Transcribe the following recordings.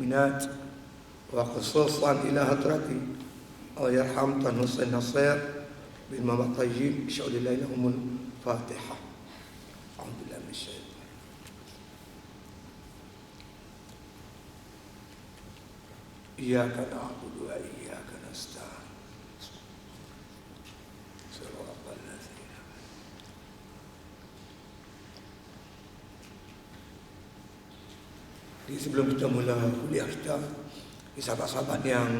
والمؤمنات وخصوصا إلى حضرة الله يرحم طن حسين نصير بالماء الطيب شهد الله لهم الفاتحة. أعوذ بالله من الشيطان. إياك نعبد وإياك نستعين. صراط الذين. Jadi sebelum kita mula kuliah kita, sahabat-sahabat yang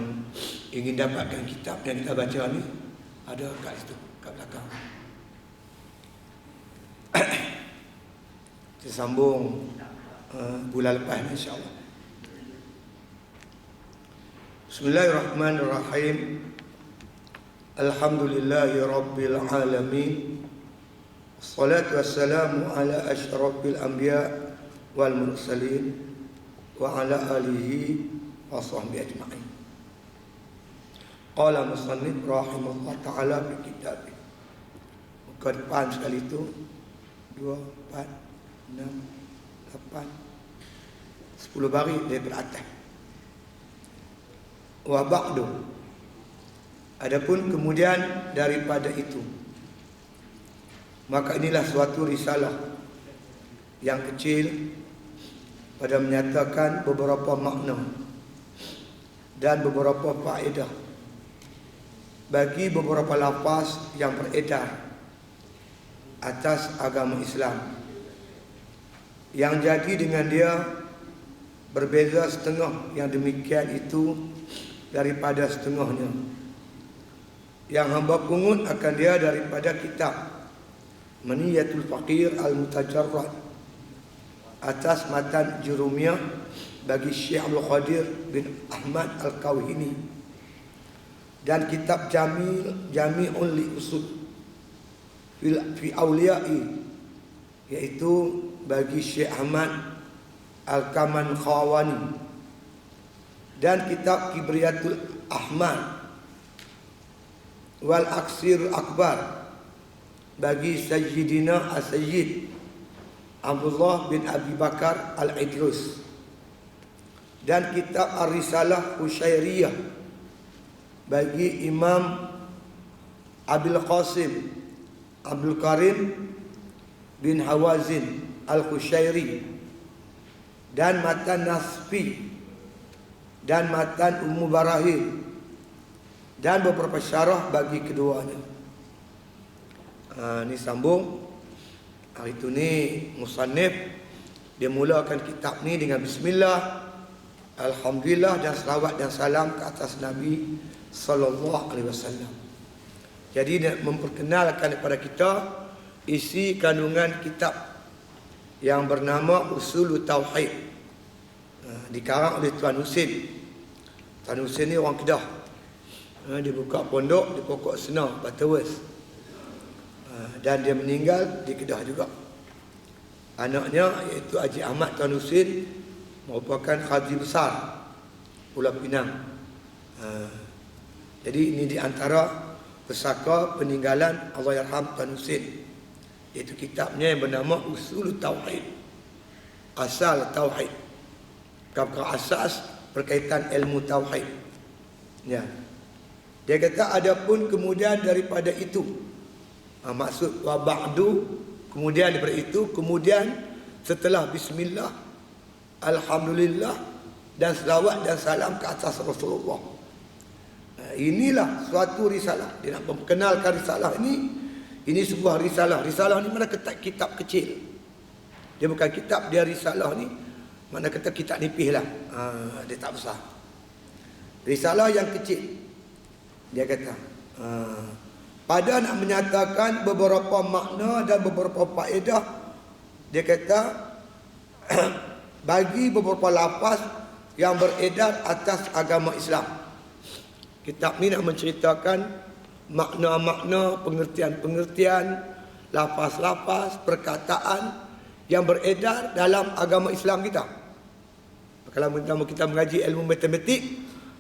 ingin dapatkan kitab yang kita baca ni ada kat situ, kat belakang. Kita sambung bulan lepas insya-Allah. Bismillahirrahmanirrahim. Alhamdulillahi rabbil alamin. Wassalatu wassalamu ala asyrafil anbiya wal mursalin wa ala alihi wa sahbihi ajma'in. Qala musannif rahimahullah ta'ala fi kitabih. Muka depan sekali itu 2, 4, 6, 8, 10 baris daripada atas. Wa ba'du. Adapun kemudian daripada itu, maka inilah suatu risalah yang kecil pada menyatakan beberapa makna dan beberapa faedah bagi beberapa lafaz yang beredar atas agama Islam, yang jadi dengan dia berbeza setengah yang demikian itu daripada setengahnya. Yang hamba pungut akan dia daripada kitab Maniyatul Faqir Al-Mutajarrad atas matan Jurumiyah bagi Syekh Abdul Qadir bin Ahmad Al-Kawhini, dan kitab Jami'un li Usul fi Awliya'i, yaitu bagi Syekh Ahmad Al-Kaman Khawani, dan kitab Kibriyatul Ahmad wal Aksir Akbar bagi Sayyidina As-Sayyid Abdullah bin Abi Bakar Al-Idrus, dan kitab Ar-Risalah Qushairiyah bagi Imam Abil Qasim Abdul Karim bin Hawazin Al-Qushairi, dan matan Nasfi dan matan Ummu Barahim, dan beberapa syarah bagi keduanya. Ini sambung. Hari itu ni musannif dia mulakan kitab ni dengan bismillah, alhamdulillah, dan selawat dan salam ke atas Nabi sallallahu alaihi wasallam. Jadi dia memperkenalkan kepada kita isi kandungan kitab yang bernama Usul Tauhid, dikarang oleh Tuan Husin. Tuan Husin ni orang Kedah. Dia buka pondok di Pokok Senau, Butterworth. Dan dia meninggal di Kedah juga. Anaknya iaitu Haji Ahmad Tuan Husin merupakan Haji besar Pulau Pinang. Jadi ini di antara pesaka peninggalan Allahyarham Tuan Husin, iaitu kitabnya yang bernama Usul Tauhid, asal tauhid, perkara asas berkaitan ilmu tauhid. Ya. Dia kata adapun kemudian daripada itu, maksud wa ba'du, kemudian daripada itu, kemudian setelah bismillah, alhamdulillah, dan selawat dan salam ke atas Rasulullah. Inilah suatu risalah. Dia nak memperkenalkan risalah ini. Ini sebuah risalah. Risalah ni mana kata kitab kecil. Dia bukan kitab, dia risalah ni mana kata kitab nipis lah. Dia tak besar. Risalah yang kecil. Dia kata pada nak menyatakan beberapa makna dan beberapa faedah, dia kata bagi beberapa lafaz yang beredar atas agama Islam. Kitab ni nak menceritakan makna-makna, pengertian-pengertian, lafaz-lafaz, perkataan yang beredar dalam agama Islam kita. Kalau kita mengaji ilmu matematik,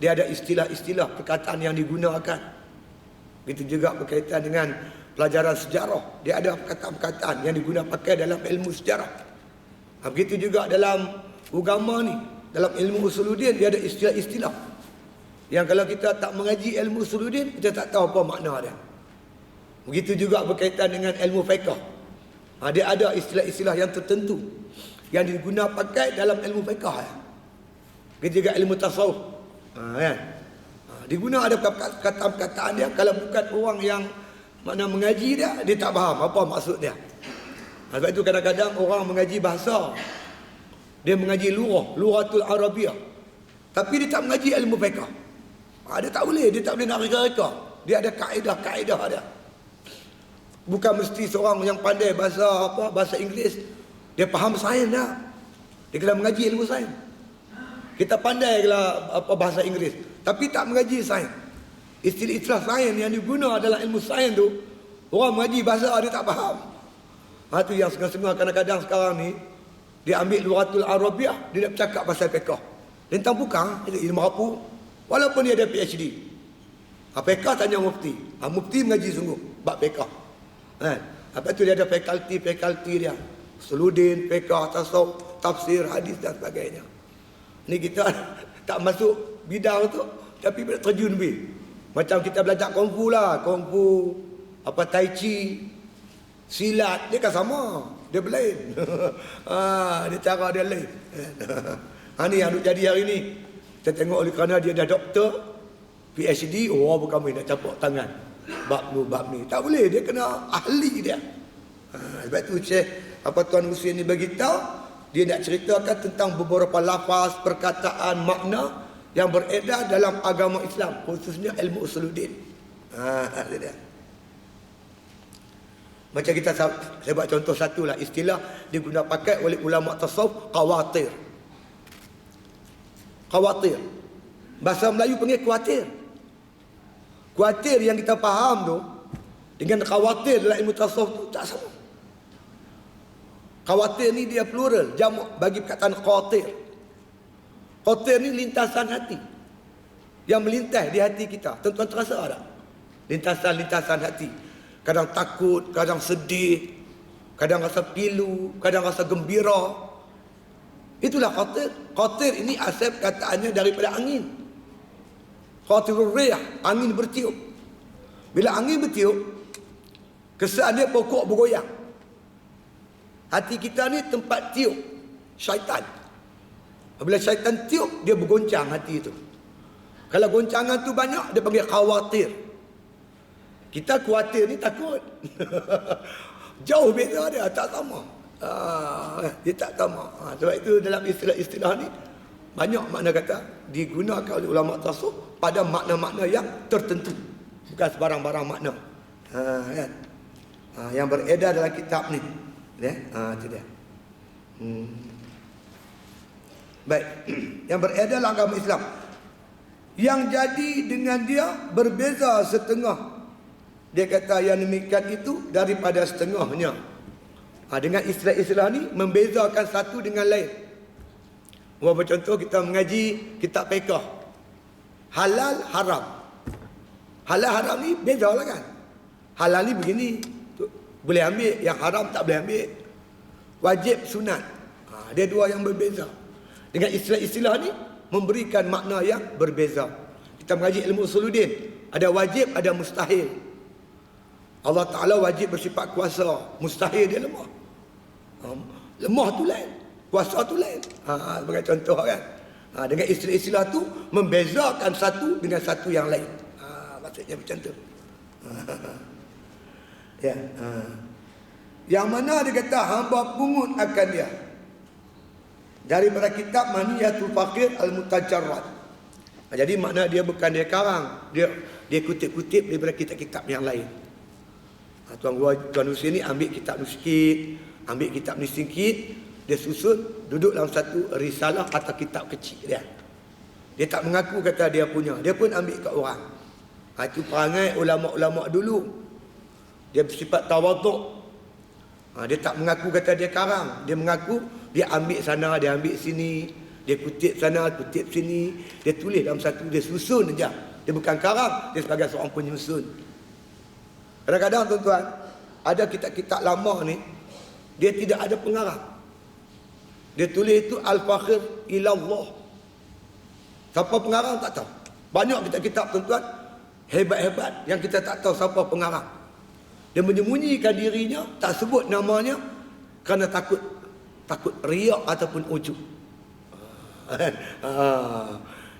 dia ada istilah-istilah perkataan yang digunakan. Begitu juga berkaitan dengan pelajaran sejarah, dia ada perkataan-perkataan yang digunakan pakai dalam ilmu sejarah. Begitu juga dalam agama ni, dalam ilmu usuluddin dia ada istilah-istilah yang kalau kita tak mengaji ilmu usuluddin, kita tak tahu apa makna dia. Begitu juga berkaitan dengan ilmu fiqh. Dia ada istilah-istilah yang tertentu yang digunakan pakai dalam ilmu fiqh. Begitu juga ilmu tasawuf. Kan? Diguna ada kata-kataan dia, kalau bukan orang yang makna mengaji dia tak faham apa maksud dia. Sebab itu kadang-kadang orang mengaji bahasa, dia mengaji lughatul Arabiah, tapi dia tak mengaji ilmu fiqh. Dia tak boleh nak reka-reka. Dia ada kaedah-kaedah dia. Bukan mesti seorang yang pandai bahasa Inggeris dia faham sains dah. Dia kena mengaji ilmu sains. Kita pandai bahasa Inggeris, tapi tak mengaji sains. Istilah-istilah sains yang diguna dalam ilmu sains tu, orang mengaji bahasa dia tak faham. Itu yang setengah-setengah kadang-kadang sekarang ni, dia ambil lughatul Arabiah, dia nak bercakap pasal fiqh. Lintang bukan, dia ilmu apa? Walaupun dia ada PhD. Fiqh tanya mufti. Mufti mengaji sungguh bab fiqh. Lepas tu dia ada fakulti dia. Usuluddin, fiqh, tasawuf, tafsir, hadis dan sebagainya. Ni kita tak masuk bidang tu, tapi terjun lebih. Macam kita belajar kungfu lah, kungfu, tai chi, silat, dia kan sama, dia berlain. Dia cara dia lain. Ni yang jadi hari ni. Kita tengok oleh kerana dia dah doktor, PhD, bukan main nak campur tangan. Bab ni. Tak boleh, dia kena ahli dia. Sebab tu Syekh Tuan Husin ni beritahu, dia nak ceritakan tentang beberapa lafaz, perkataan, makna yang beredar dalam agama Islam, khususnya ilmu usuluddin. Itu dia. Macam saya buat contoh satu lah, istilah digunakan pakai oleh ulama tasawuf, khawatir. Khawatir. Bahasa Melayu panggil khawatir. Khawatir yang kita faham tu dengan khawatir dalam ilmu tasawuf tu tak sama. Khawatir ni dia plural, jamak bagi perkataan khawatir. Khawatir ni lintasan hati yang melintas di hati kita. Tuan-tuan terasa tak? Lintasan-lintasan hati. Kadang takut, kadang sedih, kadang rasa pilu, kadang rasa gembira. Itulah khawatir. Khawatir ini asal perkataannya daripada angin. Khawatirur riyah, angin bertiup. Bila angin bertiup, kesan dia pokok bergoyang. Hati kita ni tempat tiup syaitan. Bila syaitan tiup, dia bergoncang hati itu. Kalau goncangan tu banyak, dia panggil khawatir. Kita khawatir ni takut. Jauh beza dia, tak sama. Dia tak sama. Sebab itu dalam istilah-istilah ni, banyak makna kata digunakan oleh ulama tasawuf pada makna-makna yang tertentu. Bukan sebarang-barang makna. Kan? Yang beredar dalam kitab ni. Itu dia. Baik. Yang beredar dalam agama Islam, yang jadi dengan dia berbeza setengah. Dia kata yang demikian itu daripada setengahnya. Dengan istilah-istilah ni membezakan satu dengan lain. Beberapa contoh, kita mengaji kitab fiqh. Halal haram. Halal haram ni bezalah kan. Halal ni begini, boleh ambil, yang haram tak boleh ambil. Wajib sunat. Dia dua yang berbeza. Dengan istilah-istilah ni memberikan makna yang berbeza. Kita mengaji ilmu usuluddin, ada wajib, ada mustahil. Allah Ta'ala wajib bersifat kuasa, mustahil dia lemah. Lemah tu lain, kuasa tu lain. Sebagai contoh kan. Dengan istilah-istilah tu membezakan satu dengan satu yang lain. Maksudnya macam tu. Ya. Yang mana dia kata hamba pungut akan dia. Daripada kitab Maniyatul Faqir Al-Mutajarrad. Jadi makna dia bukan dia karang, dia kutip-kutip daripada kitab-kitab yang lain. Tuan Husin ni ambil kitab ni sikit, ambil kitab ni sikit, dia susun duduk dalam satu risalah atau kitab kecil dia. Dia tak mengaku kata dia punya, dia pun ambil kat orang. Itu perangai ulama-ulama dulu. Dia bersifat tawaduk. Dia tak mengaku kata dia karang, dia mengaku dia ambil sana, dia ambil sini, dia kutip sana, kutip sini, dia tulis dalam satu, dia susun saja. Dia bukan karang, dia sebagai seorang penyusun. Kadang-kadang tuan-tuan, ada kitab-kitab lama ni, dia tidak ada pengarang. Dia tulis itu Al-Fakhir Ilallah. Siapa pengarang tak tahu. Banyak kitab-kitab tuan-tuan hebat-hebat yang kita tak tahu siapa pengarang. Dia menyembunyikan dirinya, tak sebut namanya kerana takut riak ataupun ujub.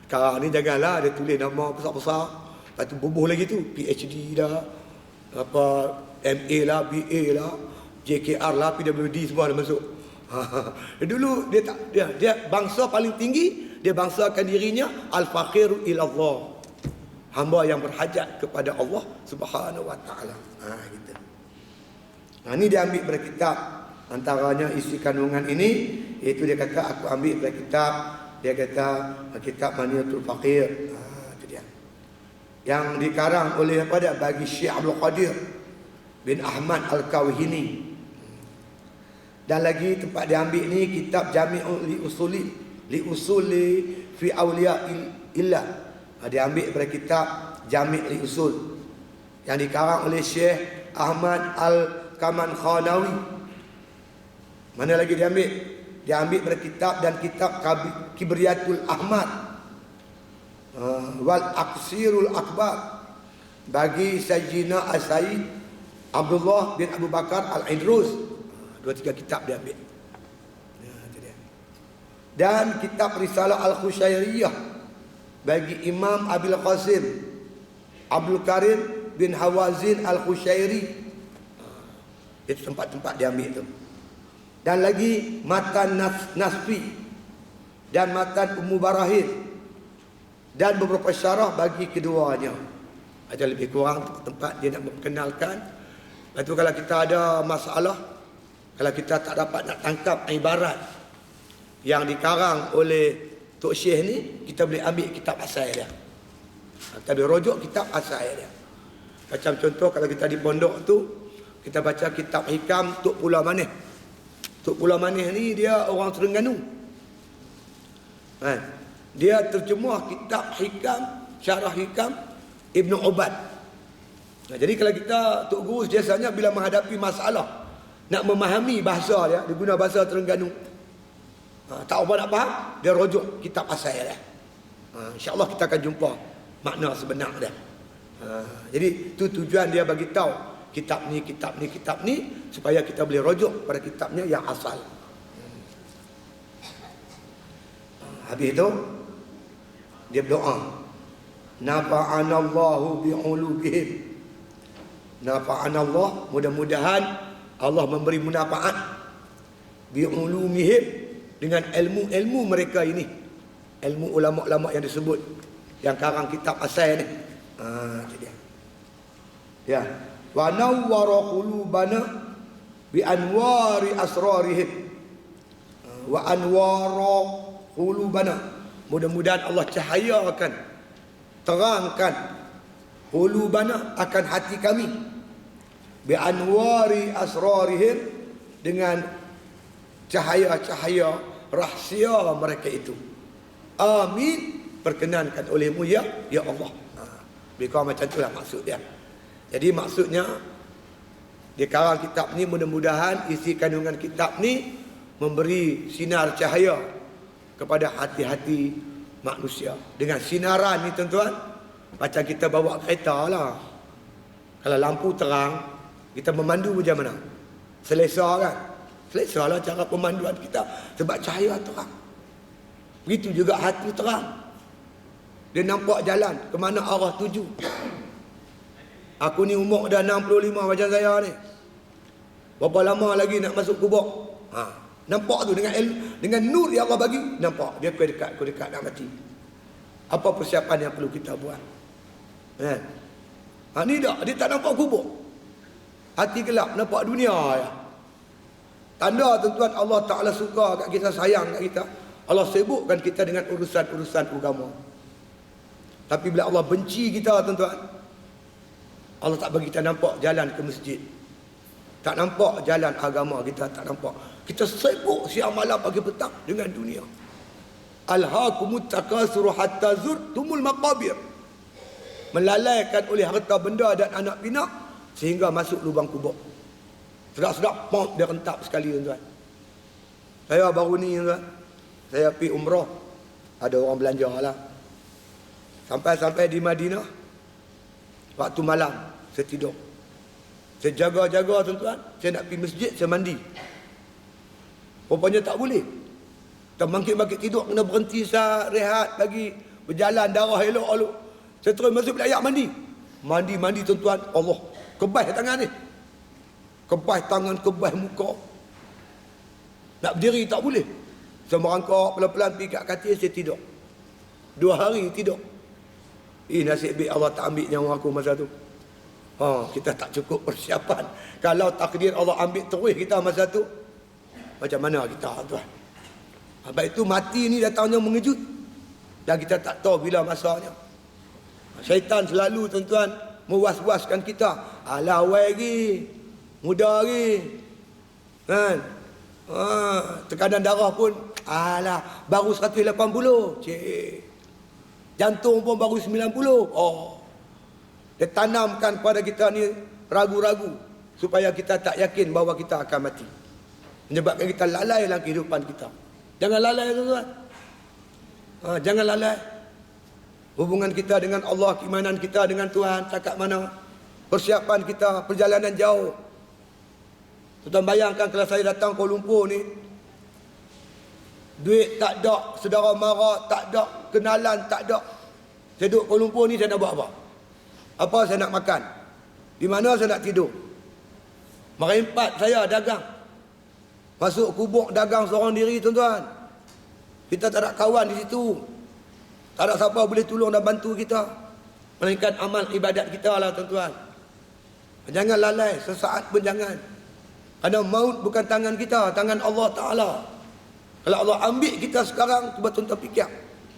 Sekarang ni janganlah dia tulis nama besar-besar, lepas tu bubuh lagi tu PhD dah, apa MA lah, BA lah, JKR lah, PWD semua dah masuk. Dulu dia bangsa paling tinggi, dia bangsakan dirinya al-faqiru ilallah, hamba yang berhajat kepada Allah Subhanahu wa taala. Gitu. Ini dia ambil dari kitab, antaranya isi kandungan ini, iaitu dia kata aku ambil dari kitab, dia kata kitab Maniatul Faqir. Itu dia. Yang dikarang oleh pada bagi Syekh Abdul Qadir bin Ahmad Al-Kawhini. Dan lagi tempat dia ambil ni kitab Jami'ul li usuli fi awliya illah. Dia ambil daripada kitab Jami' li usul yang dikarang oleh Syekh Ahmad Al-Kaman Khanawi. Mana lagi dia ambil? Dia ambil daripada kitab dan kitab Kibriyatul Ahmad wal Aqsirul Akbar bagi Sayyidina As-Sayyid Abdullah bin Abu Bakar Al-Idrus. 2-3 kitab dia ambil. Dan kitab Risalah Al-Khusyairiyah bagi Imam Abil Qasim Abdul Karim bin Hawazin Al-Khusyairi. Itu tempat-tempat dia ambil tu. Dan lagi Matan Nasfi dan Matan Ummu Barahin dan beberapa syarah bagi keduanya. Ada lebih kurang tempat dia nak memperkenalkan. Lepas tu kalau kita ada masalah, kalau kita tak dapat nak tangkap ibarat yang dikarang oleh Tok Syekh ni, kita boleh ambil kitab asal dia. Kita boleh rujuk kitab asal dia. Macam contoh kalau kita di pondok tu, kita baca kitab Hikam Tok Pulau Manis. Tok Pulau Manis ni dia orang Terengganu. Dia terjemah kitab Hikam, Syarah Hikam Ibnu Ubad. Jadi kalau kita Tok Guru biasanya bila menghadapi masalah nak memahami bahasa dia guna bahasa Terengganu. Tak apa nak faham, dia rujuk kitab asal dia. InsyaAllah kita akan jumpa makna sebenar dia. Jadi tu tujuan dia bagi tahu kitab ni supaya kita boleh rujuk pada kitabnya yang asal. Habis itu dia berdoa, nafa'anallahu bi'ulubihim. Nafa'anallah, mudah-mudahan Allah memberi manfaat bi'ulumihim, dengan ilmu-ilmu mereka ini, ilmu ulama-ulama yang disebut yang karang kitab asal ni. Itu dia. Ya, wa nawwara qulubana bi anwari asrarihim. Wa anwara qulubana, mudah-mudahan Allah cahayakan, terangkan qulubana, akan hati kami, bi anwari asrarihim, dengan cahaya-cahaya rahsia mereka itu. Amin, perkenankan olehmu ya Allah. Lebih kurang macam itulah maksud dia. Jadi maksudnya di karang kitab ni, mudah-mudahan isi kandungan kitab ni memberi sinar cahaya kepada hati-hati manusia. Dengan sinaran ni tuan-tuan, macam kita bawa kereta lah. Kalau lampu terang, kita memandu macam mana? Selesa kan? Selesa lah cara pemanduan kita, sebab cahaya terang. Begitu juga hati terang. Dia nampak jalan ke mana arah tuju. Aku ni umur dah 65 macam saya ni. Berapa lama lagi nak masuk kubur? Nampak tu dengan nur yang Allah bagi, nampak dia aku dekat nak mati. Apa persiapan yang perlu kita buat? Ni dah dia tak nampak kubur. Hati gelap, nampak dunia ya. Tanda tuan-tuan Allah Ta'ala suka kat kita, sayang kat kita. Allah sibukkan kita dengan urusan-urusan agama. Tapi bila Allah benci kita tuan-tuan, Allah tak bagi kita nampak jalan ke masjid. Tak nampak jalan agama kita, tak nampak. Kita sibuk siang malam pagi petang dengan dunia. Alhaakumut takasur hatta zurtumul maqabir. Melalaikan oleh harta benda dan anak pinak sehingga masuk lubang kubur. Sedap-sedap pom dia rentap sekali tuan-tuan. Saya baru ni tuan, saya pergi umrah. Ada orang belanja lah. Sampai-sampai di Madinah, waktu malam, saya tidur. Saya jaga-jaga tuan-tuan. Saya nak pergi masjid, saya mandi. Rupanya tak boleh. Tak bangkit-bangkit tidur, kena berhenti sah, rehat, bagi berjalan darah elok-elok. Saya terus masuk bilik air mandi. Mandi tuan-tuan. Allah, kebas tangan ni. Kebas tangan, kebas muka. Nak berdiri tak boleh. Saya merangkak pelan-pelan pergi kat katil, saya tidur. 2 hari tidur. Nasib baik Allah tak ambil nyawa aku masa tu. Kita tak cukup persiapan. Kalau takdir Allah ambil terus kita masa tu, macam mana kita tuan? Sebab itu mati ni datangnya mengejut. Dan kita tak tahu bila masanya. Syaitan selalu tuan-tuan mewas-waskan kita. Alah awal lagi, muda lagi. Kan? Tekanan darah pun alah baru 180. Cik. Jantung pun baru 90. Dia tanamkan pada kita ni ragu-ragu supaya kita tak yakin bahawa kita akan mati. Menyebabkan kita lalai dalam kehidupan kita. Jangan lalai tuan-tuan. Jangan lalai. Hubungan kita dengan Allah, keimanan kita dengan Tuhan cakap mana? Persiapan kita, perjalanan jauh. Tuan bayangkan kalau saya datang Kuala Lumpur ni, duit tak ada, saudara mara tak ada, kenalan tak ada. Saya duduk Kuala Lumpur ni, saya nak buat apa? Apa saya nak makan? Di mana saya nak tidur? Merempat saya dagang. Masuk kubur dagang seorang diri tuan-tuan. Kita tak ada kawan di situ. Tak ada siapa boleh tolong dan bantu kita. Melainkan amal ibadat kita lah tuan-tuan. Jangan lalai, sesaat pun jangan. Kerana maut bukan tangan kita, tangan Allah Ta'ala. Kalau Allah ambil kita sekarang, cuba tuan-tuan fikir.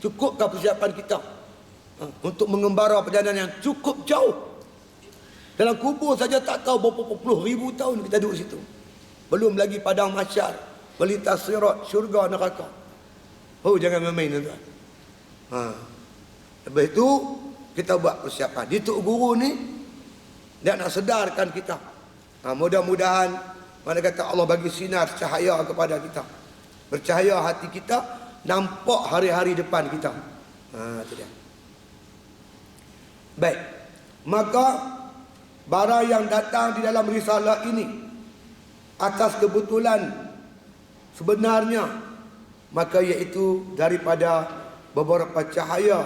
Cukupkah persiapan kita untuk mengembara perjalanan yang cukup jauh? Dalam kubur saja tak tahu berapa puluh ribu tahun kita duduk situ. Belum lagi padang mahsyar, melintas sirat, syurga, neraka. Jangan main-main tuan-tuan. Lepas itu kita buat persiapan. Di Tok Guru ni dia nak sedarkan kita. Mudah-mudahan mana kata Allah bagi sinar cahaya kepada kita. Bercahaya hati kita, nampak hari-hari depan kita. Itu dia. Baik. Maka barang yang datang di dalam risalah ini atas kebetulan sebenarnya, maka iaitu daripada beberapa cahaya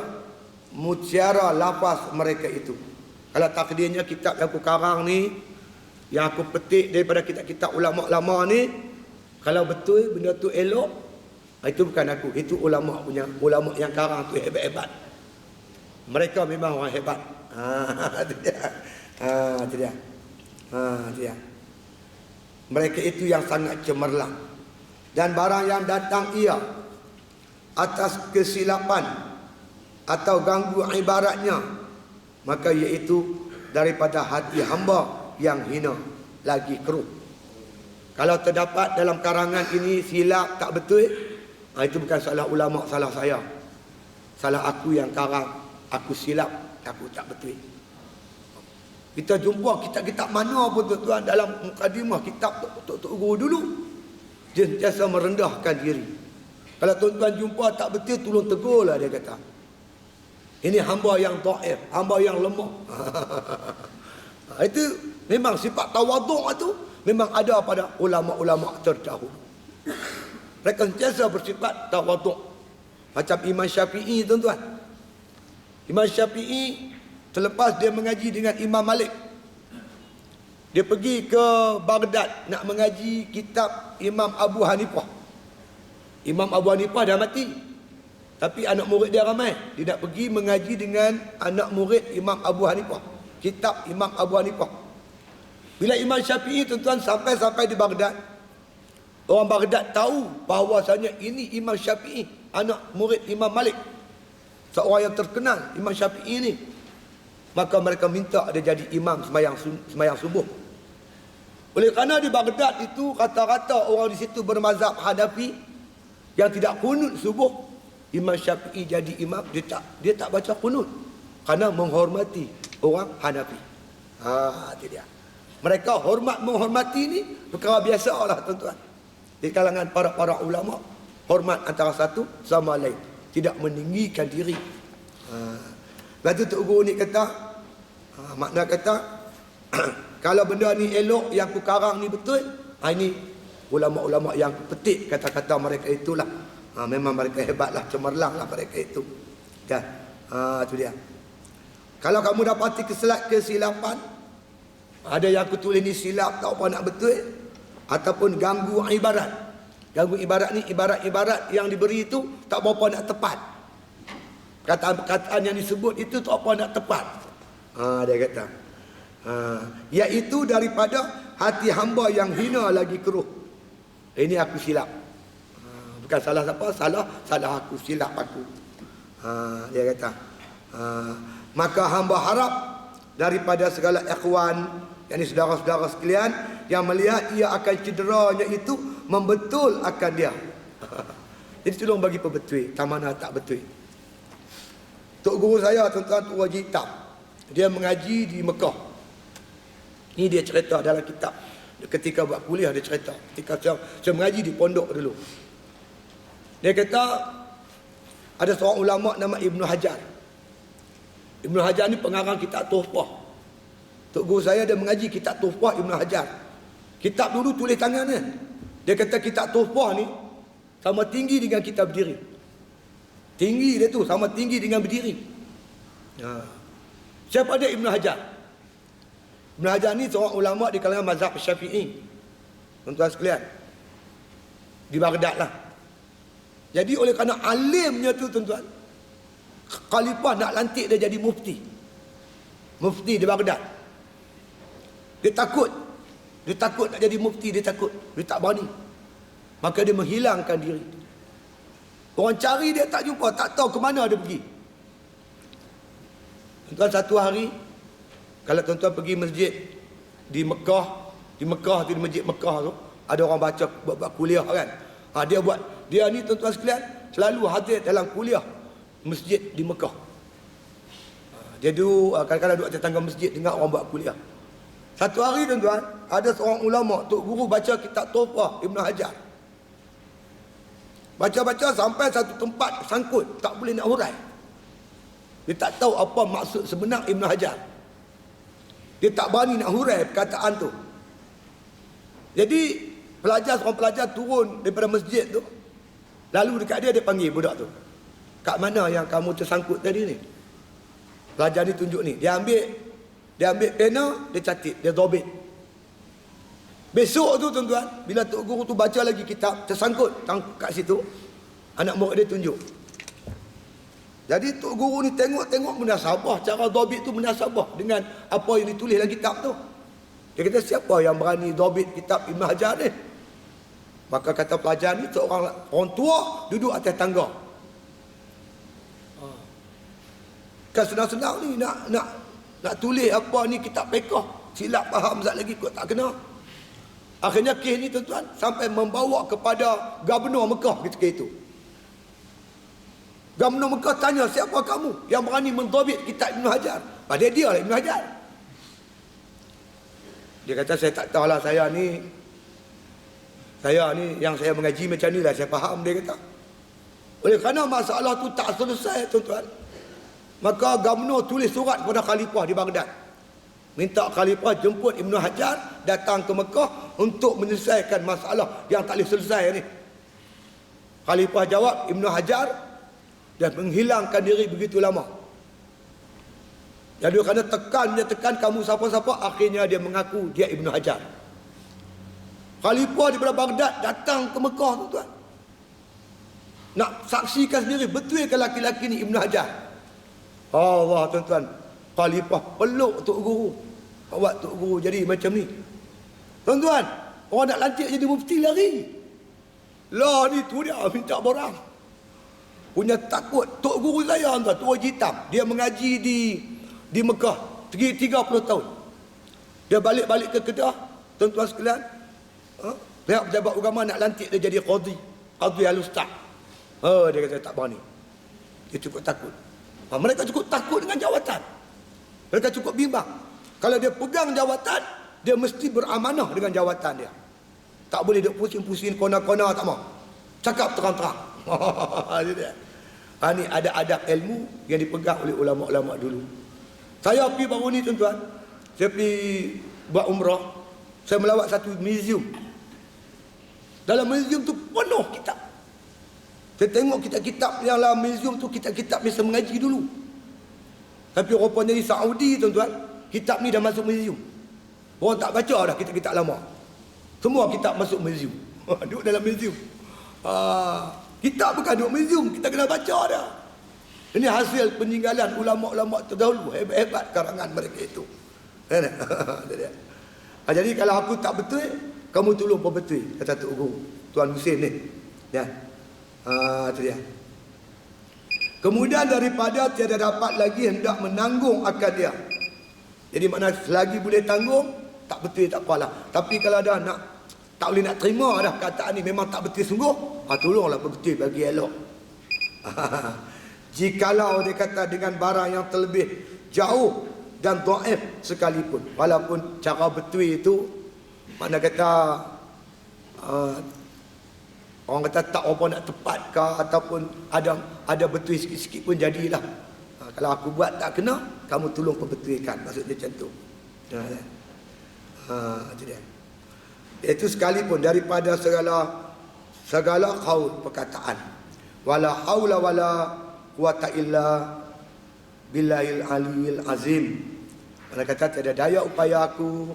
mutiara lafaz mereka itu. Kalau takdirnya kitab yang aku karang ni, yang aku petik daripada kitab-kitab ulama-ulama ni, kalau betul benda tu elok, itu bukan aku, itu ulama punya. Ulama yang karang tu hebat-hebat. Mereka memang orang hebat. Itu dia. Itu dia. Itu dia. Mereka itu yang sangat cemerlang. Dan barang yang datang ia atas kesilapan atau ganggu ibaratnya, maka iaitu daripada hati hamba yang hina lagi keruh. Kalau terdapat dalam karangan ini silap tak betul, itu bukan salah ulama, salah saya. Salah aku yang karang, aku silap, aku tak betul. Kita jumpa kitab-kitab mana pun tuan-tuan dalam mukadimah kitab Tok Guru dulu, dia sentiasa merendahkan diri. Kalau tuan-tuan jumpa tak betul, tolong tegurlah, dia kata. Ini hamba yang dhaif, hamba yang lemah. Itu memang sifat tawaduk itu memang ada pada ulama-ulama terdahulu. Mereka sentiasa bersifat tawaduk. Macam Imam Syafi'i tuan-tuan. Imam Syafi'i selepas dia mengaji dengan Imam Malik, dia pergi ke Baghdad nak mengaji kitab Imam Abu Hanifah. Imam Abu Hanifah dah mati, tapi anak murid dia ramai. Dia nak pergi mengaji dengan anak murid Imam Abu Hanifah, kitab Imam Abu Hanifah. Bila Imam Syafi'i tuan-tuan sampai di Baghdad, orang Baghdad tahu bahawasanya ini Imam Syafi'i, anak murid Imam Malik, seorang yang terkenal Imam Syafi'i ini. Maka mereka minta dia jadi imam sembahyang subuh. Oleh kerana di Baghdad itu rata-rata orang di situ bermazhab Hanafi yang tidak kunut subuh, Imam Syafi'i jadi imam, dia tak baca kunut kerana menghormati orang Hanafi. Itu dia. Mereka menghormati ni perkara biasalah tuan-tuan. Di kalangan para ulama, hormat antara satu sama lain, tidak meninggikan diri. Lepas tu Tok Guru ni kata, makna kata, kalau benda ni elok, yang aku karang ni betul, ini ulama-ulama yang aku petik kata-kata mereka itulah. Memang mereka hebatlah, cemerlang lah mereka itu. Kan? Itu dia. Kalau kamu dapati kesilapan, ada yang aku tulis ni silap, tak apa nak betul, ataupun ganggu ibarat. Ganggu ibarat ni, ibarat-ibarat yang diberi itu tak berapa nak tepat. Kataan yang disebut itu tak apa nak tepat. Dia kata. Iaitu daripada hati hamba yang hina lagi keruh. Ini aku silap. Bukan salah siapa, salah aku, silap aku. Dia kata. Maka hamba harap daripada segala ikhwan, yakni saudara-saudara sekalian, yang melihat ia akan cederanya itu membetul akan dia. Jadi tolong bagi pebetul, tak mana tak betul. Tok Guru saya, tuan-tuan, Tok Haji Hitam, dia mengaji di Mekah. Ini dia cerita dalam kitab. Ketika buat kuliah dia cerita. Ketika saya mengaji di pondok dulu. Dia kata ada seorang ulama nama Ibnu Hajar. Ibnu Hajar ni pengarang kitab Tuhfah. Tok Guru saya dia mengaji kitab Tuhfah Ibnu Hajar. Kitab dulu tulis tangan dia. Dia kata kitab Tuhfah ni sama tinggi dengan kitab berdiri. Tinggi dia tu sama tinggi dengan berdiri. Siapa dia Ibnu Hajar? Ibnu Hajar ni seorang ulama di kalangan mazhab Syafi'i. Tuan-tuan sekalian. Di Baghdad lah. Jadi oleh kerana alimnya tu tuan-tuan, khalifah nak lantik dia jadi mufti. Mufti di Baghdad. Dia takut nak jadi mufti, dia takut. Dia tak berani. Maka dia menghilangkan diri. Orang cari dia tak jumpa, tak tahu ke mana dia pergi. Tuan-tuan, satu hari, kalau tuan-tuan pergi masjid di Mekah tu, di masjid Mekah tu, ada orang baca buat kuliah kan. Dia ni tuan-tuan sekalian selalu hadir dalam kuliah masjid di Mekah. Dia duduk, kadang-kadang duduk atas tangga masjid dengar orang buat kuliah. Satu hari tuan-tuan, ada seorang ulama, Tok Guru baca kitab Tuhfah Ibnu Hajar. Baca-baca sampai satu tempat sangkut, tak boleh nak hurai. Dia tak tahu apa maksud sebenar Ibnu Hajar. Dia tak berani nak hurai perkataan tu. Jadi seorang pelajar turun daripada masjid tu. Lalu dekat dia panggil budak tu. Kat mana yang kamu tersangkut tadi ni? Pelajar ni tunjuk ni. Dia ambil pena, dia catat, dia dobit. Besok tu tuan-tuan, bila Tok Guru tu baca lagi kitab, tersangkut kat situ, anak murid dia tunjuk. Jadi Tok Guru ni tengok munasabah, cara dobit tu munasabah dengan apa yang ditulis dalam kitab tu. Dia kata, siapa yang berani dobit kitab Ibnu Hajar ni? Maka kata pelajar ni, orang tua duduk atas tangga. Kan senang-senang ni nak tulis apa ni kitab fiqh, silap faham zat lagi kot tak kena. Akhirnya kes ni tuan-tuan sampai membawa kepada Gubernur Mekah ketika itu. Gubernur Mekah tanya, siapa kamu yang berani mendobit kitab Ibnu Hajar? Pada dia lah Ibnu Hajar. Dia kata, saya tak tahulah, saya ni yang saya mengaji macam ni lah, saya faham. Dia kata, oleh kerana masalah tu tak selesai tuan-tuan, maka Gubernur tulis surat kepada Khalifah di Baghdad, minta Khalifah jemput Ibnu Hajar datang ke Mekah untuk menyelesaikan masalah yang tak boleh selesai ni. Khalifah jawab, Ibnu Hajar dan menghilangkan diri begitu lama. Jadi kerana tekan kamu siapa-siapa, akhirnya dia mengaku dia Ibnu Hajar. Khalifah daripada Baghdad datang ke Mekah tuan-tuan, nak saksikan sendiri betul ke laki-laki ni Ibnu Hajar. Allah tuan-tuan, Khalifah peluk Tok Guru, buat Tok Guru jadi macam ni. Tuan-tuan, orang nak lantik jadi mufti lari. Lah ni tu dia minta borang. Punya takut. Tok Guru saya tuan, Tok Haji Hitam, dia mengaji di Mekah 30 tahun. Dia balik-balik ke Kedah, tuan-tuan sekalian, pihak pejabat agama nak lantik dia jadi qadhi al-ustaz. Dia kata tak berani. Dia cukup takut. Mereka cukup takut dengan jawatan. Mereka cukup bimbang. Kalau dia pegang jawatan, dia mesti beramanah dengan jawatan dia. Tak boleh dia pusing-pusing kona-kona, tak mau. Cakap terang-terang. Ni ada adab ilmu yang dipegang oleh ulama-ulama dulu. Saya pergi baru ni tuan-tuan. Saya pergi buat umrah. Saya melawat satu museum. Dalam museum tu penuh kitab. Saya tengok kitab-kitab yang dalam museum tu, kitab-kitab biasa mengaji dulu. Tapi rupanya di Saudi tuan-tuan, kitab ni dah masuk museum. Orang tak baca dah kitab-kitab lama. Semua kitab masuk museum. Duduk dalam museum. Kitab bukan duduk museum, kita kena baca dah. Ini hasil peninggalan ulama-ulama terdahulu, hebat-hebat karangan mereka itu. Jadi kalau aku tak betul, kamu tolong perbetul, kata Tok Guru, Tuan Husin ni. Ya. Itu dia. Kemudian daripada tiada dapat lagi hendak menanggung akan dia. Jadi makna selagi boleh tanggung, tak betul tak apalah. Tapi kalau dah nak tak boleh nak terima dah kataan ni, memang tak betul sungguh, tolonglah betul bagi elok. Jikalau dia kata dengan barang yang terlebih jauh dan dhaif sekalipun, walaupun cara betul itu mana kata orang kata tak apa nak tepat ke, ataupun ada betul sikit-sikit pun jadilah. Kalau aku buat tak kena, kamu tolong perbetulkan, maksudnya macam tu. Itu dia. Itu sekalipun daripada segala qaul, perkataan. Wala haula wala quwata illa billahil aliyil azim. Mereka kata tiada daya upaya aku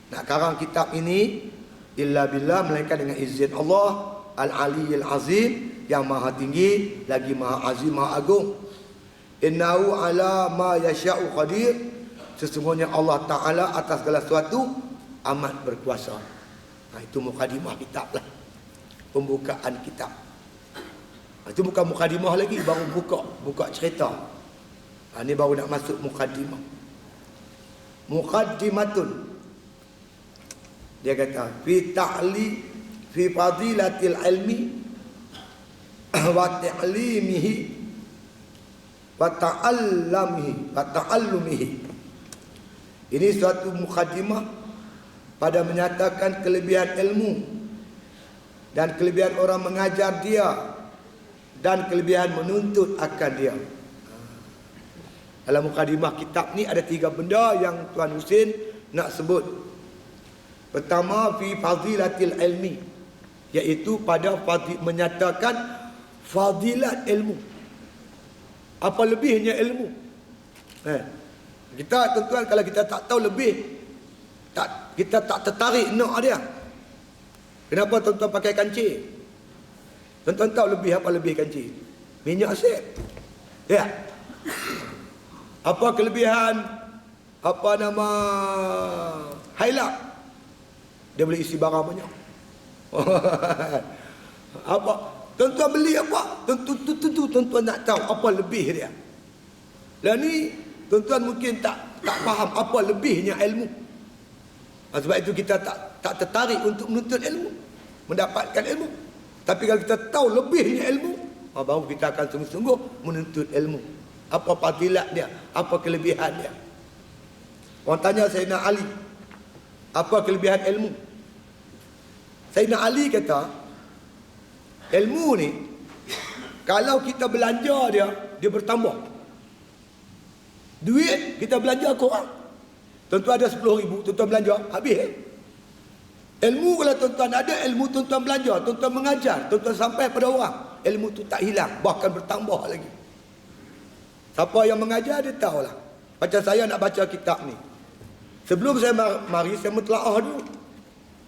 nak karang kitab ini illa billah, melainkan dengan izin Allah al-aliyil azim, yang maha tinggi lagi maha azim, maha agung. Innahu ala ma yasha'u qadir. Sesungguhnya Allah Ta'ala atas segala sesuatu amat berkuasa. Itu mukadimah kitab lah. Pembukaan kitab. Itu bukan mukadimah lagi, baru buka cerita. Ini baru nak masuk mukadimah. Mukadimatun. Dia kata fi fadilatil ilmi wa ta'limihi wa ta'allumihi. Ini suatu mukadimah pada menyatakan kelebihan ilmu dan kelebihan orang mengajar dia dan kelebihan menuntut akan dia. Dalam mukadimah kitab ni ada 3 benda yang Tuan Husin nak sebut. Pertama, fi fadilatil ilmi, iaitu pada menyatakan fadilat ilmu. Apa lebihnya ilmu? Kita tuan-tuan, kalau kita tak tahu lebih, kita tak tertarik nak dia. Kenapa tuan-tuan pakai kancing? Tuan-tuan tahu lebih apa lebih kancing? Minyak asid. Ya. Apa kelebihan hailak? Dia boleh isi barang banyak. Apa? Tuan-tuan beli apa? Tentu tuan-tuan nak tahu apa lebih dia. Dan ni tuan-tuan mungkin tak faham apa lebihnya ilmu. Sebab itu kita tak tertarik untuk menuntut ilmu, mendapatkan ilmu. Tapi kalau kita tahu lebihnya ilmu, baru kita akan sungguh-sungguh menuntut ilmu. Apa fadilat dia, apa kelebihan dia. Orang tanya Sayyidina Ali, apa kelebihan ilmu? Sayyidina Ali kata, ilmu ni kalau kita belanja dia bertambah. Duit kita belanja kurang. Tuan-tuan ada 10,000, tuan-tuan belanja, habis. Ilmu kalau tuan-tuan ada, ilmu tuan-tuan belanja, tuan-tuan mengajar, tuan-tuan sampai pada orang, ilmu tu tak hilang, bahkan bertambah lagi. Siapa yang mengajar, dia tahulah. Macam saya nak baca kitab ni. Sebelum saya mari, saya mentelaah dulu.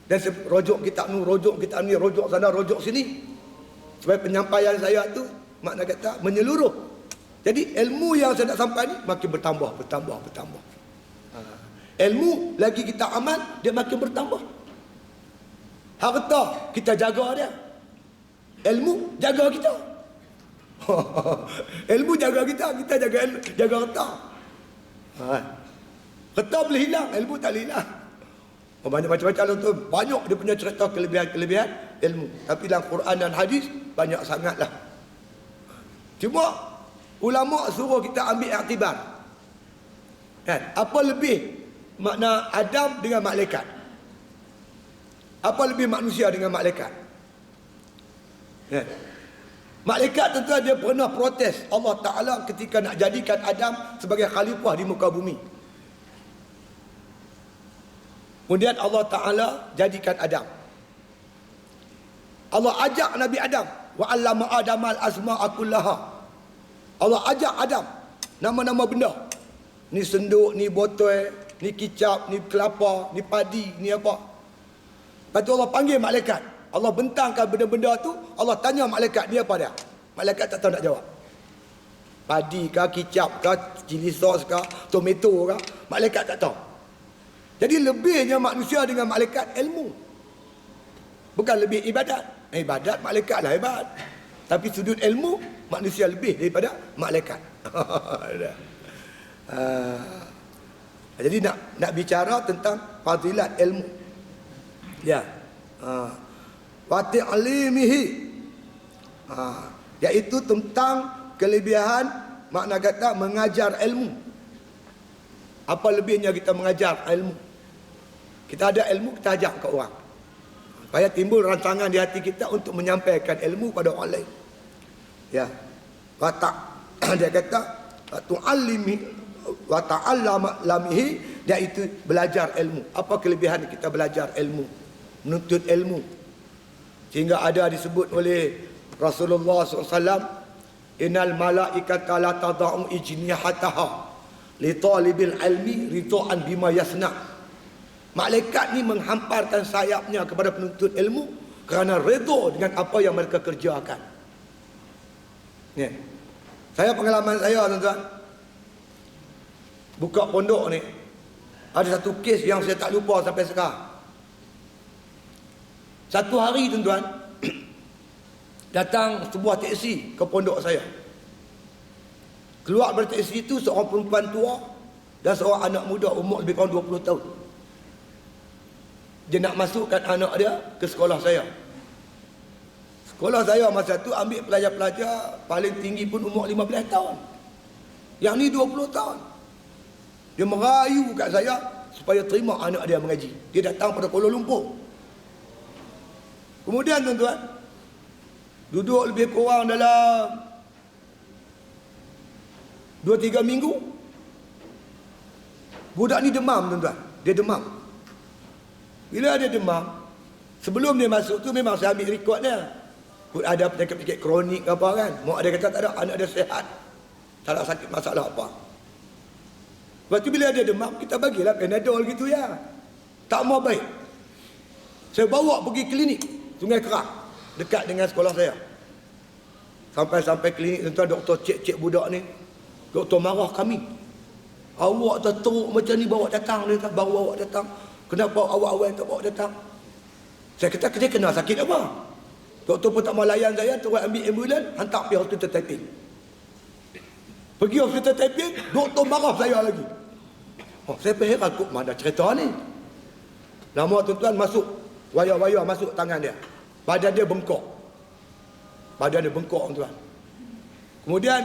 Dan saya rojok kitab ni, rojok sana, rojok sini. Supaya penyampaian saya tu, makna kata, menyeluruh. Jadi ilmu yang saya nak sampai ni, makin bertambah. Ilmu lagi kita amal, dia makin bertambah. Harta kita jaga dia, ilmu jaga kita. Ilmu jaga kita jaga harta. Harta boleh hilang, ilmu tak boleh hilang. Banyak macam-macam tu, banyak dia punya cerita kelebihan ilmu. Tapi dalam Quran dan hadis banyak sangatlah. Cuma ulama suruh kita ambil iktibar. Apa lebih makna Adam dengan malaikat? Apa lebih manusia dengan malaikat? Malaikat tentu dia pernah protes Allah Ta'ala ketika nak jadikan Adam sebagai khalifah di muka bumi. Kemudian Allah Ta'ala jadikan Adam. Allah ajak Nabi Adam, wa 'allama Adamal asma'a kullaha. Allah ajak Adam nama-nama benda. Ni senduk, ni botol, ni kicap, ni kelapa, ni padi, ni apa. Lepas tu Allah panggil malaikat. Allah bentangkan benda-benda tu, Allah tanya malaikat, ni apa dia? Malaikat tak tahu nak jawab. Padi ke, kicap ke, cili sos ke, tomato ke, malaikat tak tahu. Jadi lebihnya manusia dengan malaikat ilmu. Bukan lebih ibadat. Ibadat malaikat lah hebat. Tapi sudut ilmu manusia lebih daripada malaikat. Jadi nak bicara tentang fadilat ilmu. Ya. Wa ta'limihi. Iaitu tentang kelebihan makna kata mengajar ilmu. Apa lebihnya kita mengajar ilmu? Kita ada ilmu, kita ajar ke orang. Supaya timbul rancangan di hati kita untuk menyampaikan ilmu pada orang lain. Ya. Dia kata tu'allimi wa ta'allamihi, iaitu belajar ilmu. Apa kelebihan kita belajar ilmu? Menuntut ilmu. Sehingga ada disebut oleh Rasulullah SAW, innal malaikata la tada'u ijnihataha li talibil ilmi ridhaan bima yasna'. Malaikat ni menghamparkan sayapnya kepada penuntut ilmu kerana redha dengan apa yang mereka kerjakan. Ni. Saya pengalaman saya tuan-tuan. Buka pondok ni. Ada satu kes yang saya tak lupa sampai sekarang. Satu hari tuan-tuan, datang sebuah teksi ke pondok saya. Keluar dari teksi itu seorang perempuan tua dan seorang anak muda umur lebih kurang 20 tahun. Dia nak masukkan anak dia ke sekolah saya. Sekolah saya masa tu ambil pelajar-pelajar paling tinggi pun umur 15 tahun. Yang ni 20 tahun. Dia merayu kat saya supaya terima anak dia mengaji. Dia datang pada Kuala Lumpur. Kemudian tuan-tuan, duduk lebih kurang dalam 2-3 minggu. Budak ni demam tuan-tuan. Dia demam. Bila dia demam, sebelum dia masuk tu memang saya ambil rekod dia. Ada penyakit-penyakit kronik apa kan. Mak dia kata tak ada, anak dia sihat. Tak ada sakit masalah apa. Lepas tu bila dia demam, kita bagilah Panadol gitu ya. Tak mau baik. Saya bawa pergi klinik Sungai Kerak, dekat dengan sekolah saya. Sampai klinik tuan-tuan, doktor cek budak ni. Doktor marah kami. Awak teruk macam ni bawa datang, dia kata, baru awak datang. Kenapa awal-awal tak bawa datang? Saya kata, dia kena sakit apa? Doktor pun tak mau layan saya, terus ambil ambulans, hantar pergi hospital Taiping. Pergi hospital Taiping, doktor marah saya lagi. Oh, saya heran, kok mana cerita ni? Lama tuan-tuan masuk, wayar-wayar masuk tangan dia. Badan dia bengkok. Badan dia bengkok tuan. Kemudian,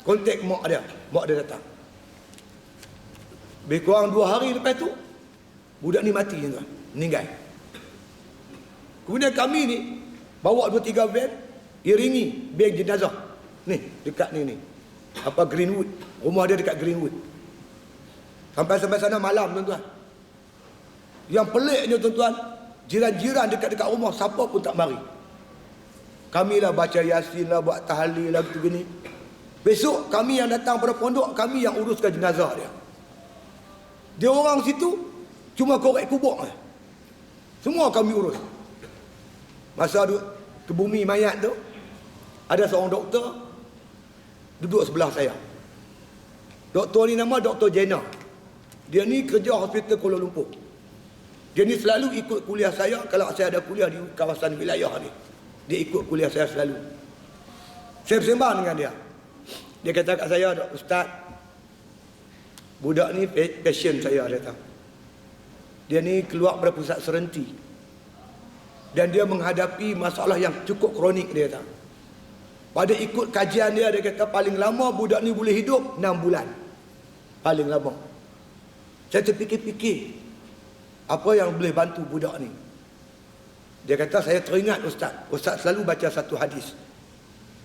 kontak mak dia. Mak dia datang. Lebih kurang 2 hari lepas tu, budak ni mati tuan, meninggal. Kemudian kami ni bawa 2-3 van, iringi beg jenazah. Ni, dekat ni. Apa Greenwood. Rumah dia dekat Greenwood. Sampai sana malam tuan-tuan. Yang peliknya tuan-tuan, jiran-jiran dekat-dekat rumah siapa pun tak mari. Kami lah baca Yasin lah, buat tahlil lah begini. Besok kami yang datang pada pondok, kami yang uruskan jenazah dia. Dia orang situ cuma korek kubur. Semua kami urus. Masa duduk ke bumi mayat tu, ada seorang doktor duduk sebelah saya. Doktor ni nama Dr. Jenna. Dia ni kerja hospital Kuala Lumpur. Dia ni selalu ikut kuliah saya. Kalau saya ada kuliah di kawasan wilayah ni, dia ikut kuliah saya selalu. Saya bersembang dengan dia. Dia kata kat saya, Ustaz, budak ni passion saya, dia tahu. Dia ni keluar dari pusat serenti. Dan dia menghadapi masalah yang cukup kronik, dia tahu. Pada ikut kajian dia kata paling lama budak ni boleh hidup 6 bulan. Paling lama. Saya terfikir-fikir, apa yang boleh bantu budak ni? Dia kata, saya teringat Ustaz. Ustaz selalu baca satu hadis.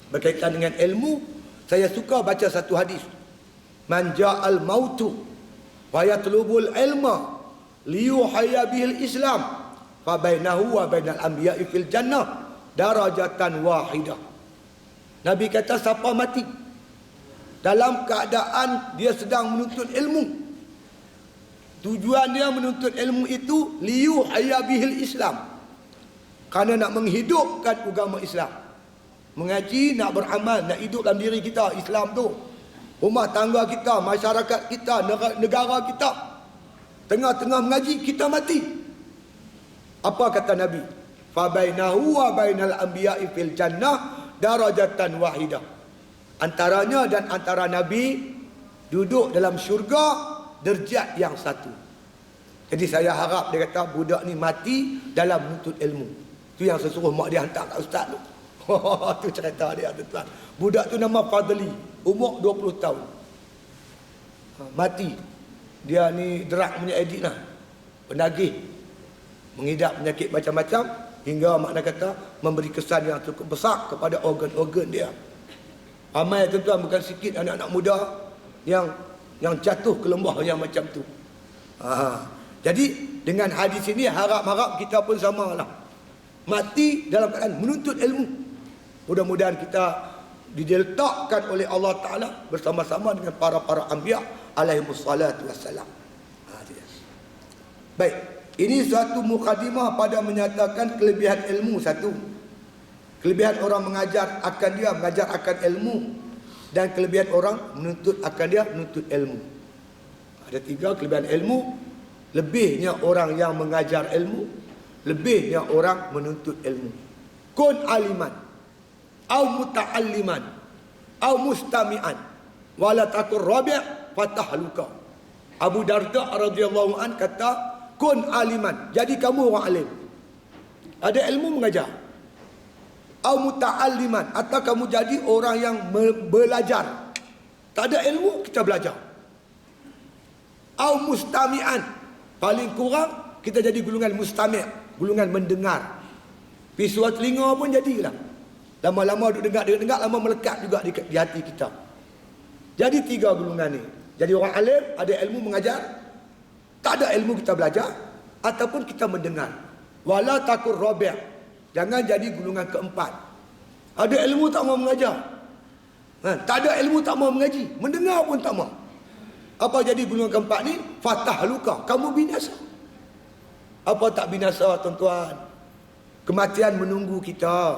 berkaitan dengan ilmu, saya suka baca satu hadis. Man ja'al mautu wa yatlubul ilma liyuhayya bihil Islam fa bainahu wa bainal anbiya'i fil jannah darajatan wahidah. Nabi kata siapa mati dalam keadaan dia sedang menuntut ilmu, tujuan dia menuntut ilmu itu liyuhayya bihil Islam, kerana nak menghidupkan agama Islam. Mengaji, nak beramal, nak hidup dalam diri kita Islam tu, rumah tangga kita, masyarakat kita, negara kita. Tengah-tengah mengaji kita mati. Apa kata Nabi? Fa bainahu wa bainal anbiya'i fil jannah darajatan wahidah. Antaranya dan antara Nabi duduk dalam syurga derajat yang satu. Jadi saya harap, dia kata budak ni mati dalam menuntut ilmu. Tu yang saya suruh mak dia hantar kat ustaz tu. Tu cerita dia, tuan. Budak tu nama Fadli, umur 20 tahun. Mati. Dia ni drug punya addict lah. Penagih. Mengidap penyakit macam-macam hingga makna kata memberi kesan yang cukup besar kepada organ-organ dia. Ramai tuan-tuan, bukan sikit anak-anak muda yang jatuh ke lembah yang macam tu. Jadi dengan hadis ini harap-harap kita pun samalah. Mati dalam keadaan menuntut ilmu. Mudah-mudahan kita diletakkan oleh Allah Ta'ala bersama-sama dengan para anbiya alaihimus salatu wassalam. Baik, ini suatu mukadimah pada menyatakan kelebihan ilmu satu. Kelebihan orang mengajar akan dia mengajar akan ilmu, dan kelebihan orang menuntut akan dia menuntut ilmu. Ada 3 kelebihan ilmu. Lebihnya orang yang mengajar ilmu, lebihnya orang menuntut ilmu. Kun aliman au muta'alliman au mustami'an wala takur rabi' fatahluka. Abu Darda radhiyallahu an kata, kun aliman, jadi kamu orang alim, ada ilmu mengajar. Au muta'alliman, atau kamu jadi orang yang belajar, tak ada ilmu kita belajar. Au mustami'an, paling kurang kita jadi golongan mustami', golongan mendengar. Pisau telinga pun jadilah. Lama-lama duduk dengar, lama melekat juga di hati kita. Jadi 3 golongan ni. Jadi orang alim, ada ilmu mengajar, tak ada ilmu kita belajar, ataupun kita mendengar. Wala takur rabi', jangan jadi golongan keempat. Ada ilmu tak mau mengajar, tak ada ilmu tak mau mengaji, mendengar pun tak mau. Apa jadi golongan keempat ni? Fatahluka, kamu binasa. Apa tak binasa tuan-tuan? Kematian menunggu kita.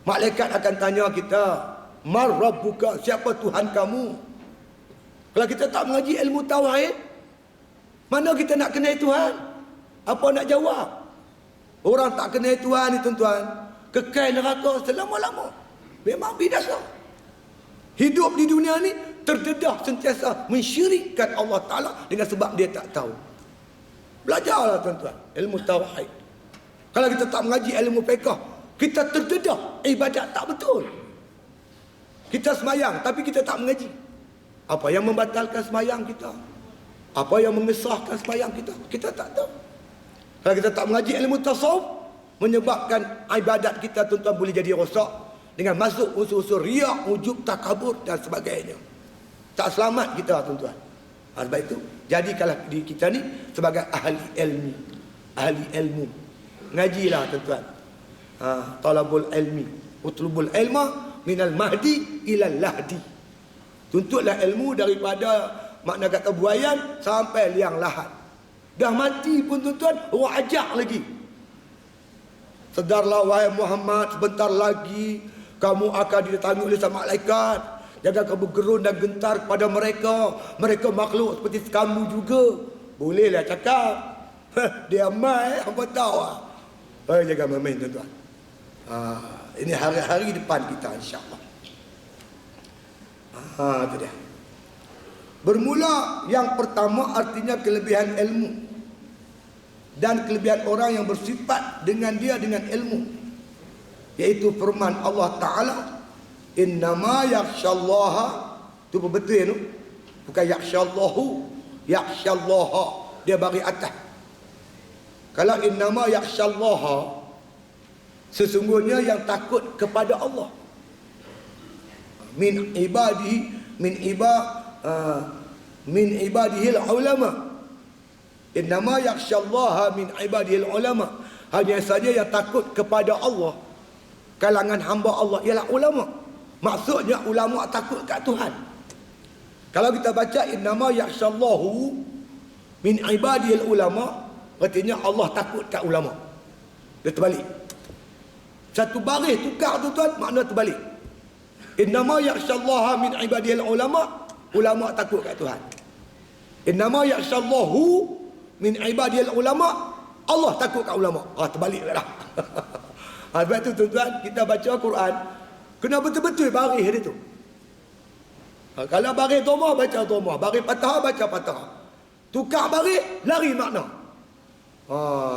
Malaikat akan tanya kita, Mar Rabbuka, siapa Tuhan kamu? Kalau kita tak mengaji ilmu tauhid, mana kita nak kenal Tuhan? Apa nak jawab? Orang tak kenal Tuhan ni tuan-tuan, kekal neraka selama-lama. Memang binasa. Hidup di dunia ni terdedah sentiasa mensyirikkan Allah Ta'ala dengan sebab dia tak tahu. Belajarlah tuan-tuan ilmu tauhid. Kalau kita tak mengaji ilmu fiqh, kita terdedah ibadat tak betul. Kita semayang tapi kita tak mengaji. Apa yang membatalkan semayang kita? Apa yang mengesahkan semayang kita? Kita tak tahu. Kalau kita tak mengaji ilmu tasawuf, menyebabkan ibadat kita tuan-tuan boleh jadi rosak dengan masuk unsur-unsur riak, ujub, takabur dan sebagainya. Tak selamat kita tuan-tuan. Sebab itu jadikanlah diri kita ni sebagai ahli ilmi, ahli ilmu. Ngajilah tuan-tuan. Talabul ilmi, utlubul ilma minal mahdi ilal lahdi. Tuntutlah ilmu daripada makna kata buayan sampai liang lahat. Dah mati pun tuan-tuan, orang ajak lagi. Sedarlah wahai Muhammad, sebentar lagi kamu akan didatangi oleh sang malaikat. Jangan kamu gerun dan gentar kepada mereka. Mereka makhluk seperti kamu juga. Bolehlah cakap. Dia mai, apa tahu ah. Jangan main tuan-tuan. Ini hari-hari depan kita insya-Allah. Itu dia. Bermula yang pertama artinya kelebihan ilmu dan kelebihan orang yang bersifat dengan dia dengan ilmu, yaitu firman Allah Ta'ala, innama yakhsyallaha, tu betul ya, bukan yakhsyallahu, yakhsyallaha, dia bagi atas. Kalau innama yakhsyallaha, sesungguhnya yang takut kepada Allah. min ibadihi min ibadihil ulama. Innama yakhsyallaha min ibadihil ulama. Hanya saja yang takut kepada Allah kalangan hamba Allah ialah ulama. Maksudnya ulama takut kat Tuhan. Kalau kita baca innama yakhsyallahu min ibadihil ulama, artinya Allah takut kat ulama. Dia terbalik. Satu baris tukar tuan-tuan, makna terbalik. Innama yakhsyallaha min ibadihil ulama, ulama takut kat Tuhan. Innama yakhsyallahu min ibadihil ulama, Allah takut kat ulama. Terbalik dah. Sebab tu tuan-tuan, kita baca Quran kena betul-betul baris dia tu. Kalau baris dhamma baca dhamma, baris fathah baca fathah. Tukar baris lari makna.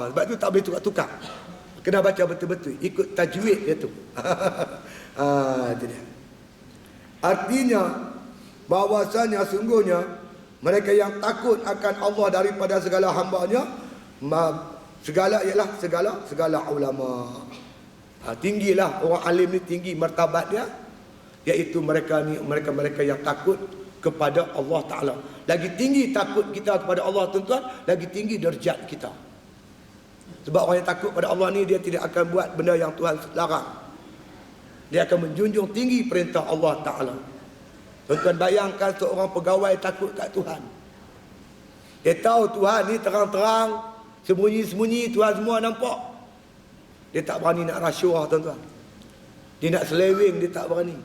Sebab tu tak boleh tukar-tukar. Kena baca betul-betul, ikut tajwid dia tu. Itu dia. Artinya bahawasanya sungguhnya mereka yang takut akan Allah daripada segala hamba-Nya, segala ialah segala ulama. Tinggilah orang alim ni, tinggi martabat dia, iaitu mereka yang takut kepada Allah Ta'ala. Lagi tinggi takut kita kepada Allah tuan-tuan, lagi tinggi derajat kita. Sebab orang yang takut pada Allah ni, dia tidak akan buat benda yang Tuhan larang. Dia akan menjunjung tinggi perintah Allah Ta'ala. Tuan-tuan bayangkan seorang pegawai takut kat Tuhan. Dia tahu Tuhan ni terang-terang, sembunyi-sembunyi, Tuhan semua nampak. Dia tak berani nak rasuah tuan-tuan. Dia nak seleweng, dia tak berani.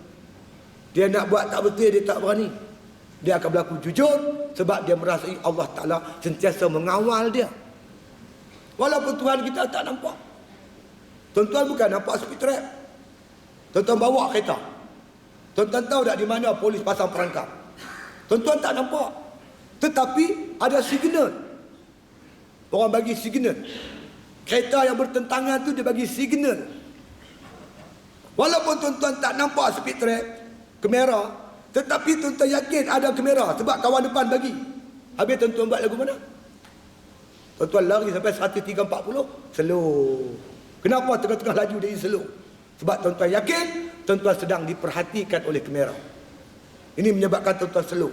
Dia nak buat tak betul, dia tak berani. Dia akan berlaku jujur sebab dia merasai Allah Ta'ala sentiasa mengawal dia. Walaupun Tuhan kita tak nampak. Tuan-tuan bukan nampak speed trap. Tuan-tuan bawa kereta. Tuan-tuan tahu tak di mana polis pasang perangkap? Tuan-tuan tak nampak. Tetapi ada signal. Orang bagi signal. Kereta yang bertentangan tu dia bagi signal. Walaupun tuan-tuan tak nampak speed trap, kamera, tetapi tuan-tuan yakin ada kamera sebab kawan depan bagi. Habis tuan-tuan buat lagu mana? Tuan-tuan lari sampai 140, slow. Kenapa tengah-tengah laju dia slow? Sebab tuan-tuan yakin tuan-tuan sedang diperhatikan oleh kamera. Ini menyebabkan tuan-tuan slow.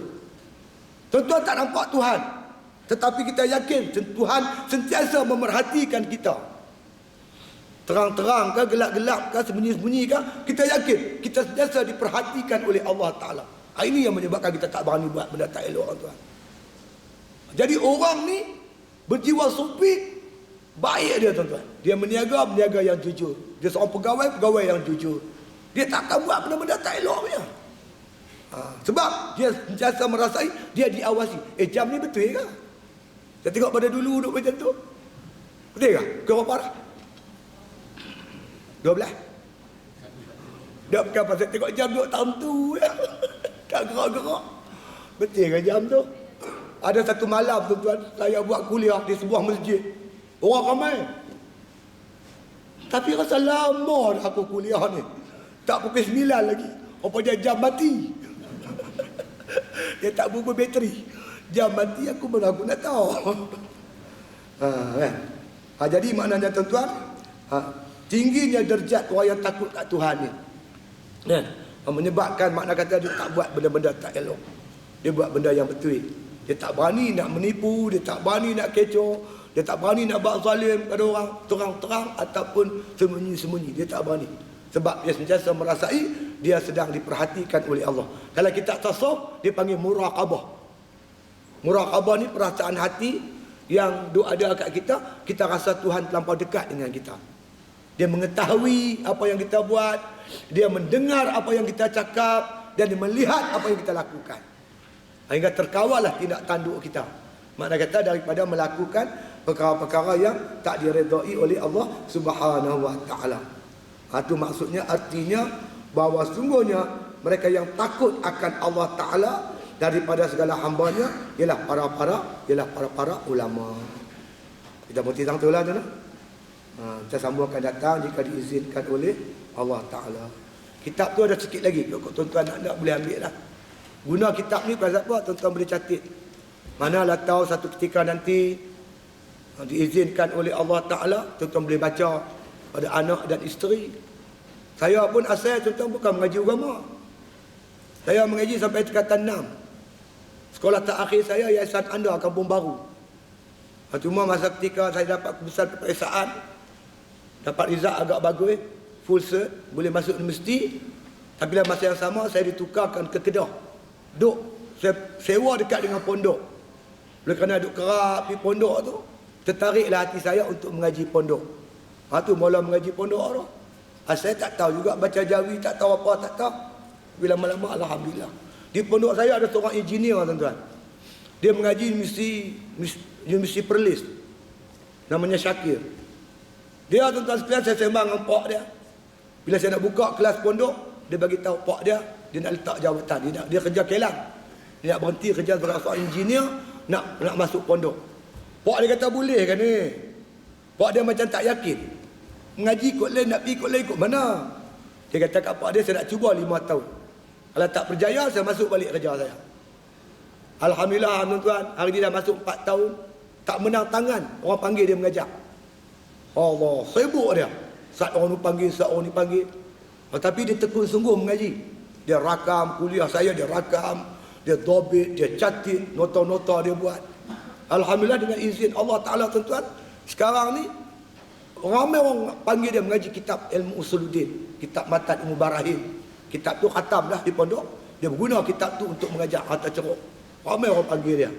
Tuan-tuan tak nampak Tuhan, tetapi kita yakin Tuhan sentiasa memerhatikan kita. Terang-terang ke, gelap-gelap ke, sembunyi-sembunyi ke, kita yakin kita sentiasa diperhatikan oleh Allah Ta'ala. Ini yang menyebabkan kita tak berani buat benda tak elok, tuan. Jadi orang ni berjiwa sufi, baik dia tuan-tuan. Dia meniaga yang jujur. Dia seorang pegawai yang jujur. Dia tak akan buat benda-benda tak elok punya. Sebab dia sentiasa merasai dia diawasi. Jam ni betul ke? Saya tengok pada dulu duduk macam tu. Betul ke? Ke berapa dah? 12. Dah bukan pasal tengok jam duduk tertentu ya. Tak gerak-gerak. Betul ke jam tu? Ada satu malam tuan-tuan, saya buat kuliah di sebuah masjid. Orang ramai. Tapi rasa lama dah aku kuliah ni. Tak pukul 9 lagi. Rupanya jam mati. Dia tak bubuh bateri. Jam mati aku baru aku nak tahu. Jadi maknanya tuan-tuan, tingginya derajat orang yang takut kat Tuhan ni. Menyebabkan makna kata dia tak buat benda-benda tak elok. Dia buat benda yang betul. Dia tak berani nak menipu, dia tak berani nak kecoh, dia tak berani nak buat zalim pada orang terang-terang ataupun sembunyi-sembunyi. Dia tak berani. Sebab dia sentiasa merasai dia sedang diperhatikan oleh Allah. Kalau kita tasawuf, dia panggil muraqabah. Muraqabah ni perasaan hati yang ada kat kita, kita rasa Tuhan terlampau dekat dengan kita. Dia mengetahui apa yang kita buat, dia mendengar apa yang kita cakap, dan dia melihat apa yang kita lakukan. Hingga terkawallah tindak tanduk kita. Makna kata daripada melakukan perkara-perkara yang tak diredai oleh Allah Subhanahu wa taala. Itu maksudnya, artinya bahawa sungguhnya mereka yang takut akan Allah Taala daripada segala hambanya ialah para ulama. Kita berhenti tang tu lah tuan. Kita sambung akan datang jika diizinkan oleh Allah Taala. Kitab tu ada sikit lagi. Kalau tuan-tuan nak boleh ambil lah. Guna kitab ni pasal apa? Tuan-tuan boleh catat. Manalah tahu satu ketika nanti diizinkan oleh Allah Ta'ala, tuan-tuan boleh baca pada anak dan isteri. Saya pun asal tuan-tuan bukan mengaji agama. Saya mengaji sampai tingkatan 6. Sekolah terakhir saya Yayasan Anda Kampung Baru. Cuma masa ketika saya dapat keputusan keperiksaan, dapat result agak bagus, full cert, boleh masuk universiti. Tapi dalam masa yang sama saya ditukarkan ke Kedah. Duk saya sewa dekat dengan pondok. Oleh kerana duk kerap di pondok tu, tertariklah hati saya untuk mengaji pondok. Tu mula mengaji pondok tu. Saya tak tahu juga baca jawi, tak tahu apa, tak tahu. Bila lama-lama alhamdulillah. Di pondok saya ada seorang engineer tuan-tuan. Dia mengaji Universiti Perlis. Namanya Syakir. Dia tuan-tuan sekalian, saya sembang dengan pak dia. Bila saya nak buka kelas pondok, dia bagi tahu pak dia nak letak jawatan. Dia kerja kelang. Dia nak berhenti kerja sebagai seorang engineer, nak masuk pondok. Pak dia kata boleh kan ni? Pak dia macam tak yakin. Mengaji ikut lain, nak pergi ikut lain, ikut mana? Dia kata kat pak dia, saya nak cuba 5 tahun. Kalau tak berjaya, saya masuk balik kerja saya. Alhamdulillah tuan-tuan, hari ni dah masuk 4 tahun. Tak menang tangan, orang panggil dia mengajar. Allah, sibuk dia. Saat orang ni panggil, saat orang ni panggil. Tapi dia tekun sungguh mengaji. Dia rakam kuliah saya, dia rakam. Dia dobit, dia catit, nota-nota dia buat. Alhamdulillah dengan izin Allah Ta'ala tuan-tuan. Sekarang ni, ramai orang panggil dia mengaji kitab Ilmu Usuluddin. Kitab Matan Ilmu Barahin. Kitab tu khatam dah di pondok. Dia berguna kitab tu untuk mengajar harta ceruk. Ramai orang panggil dia.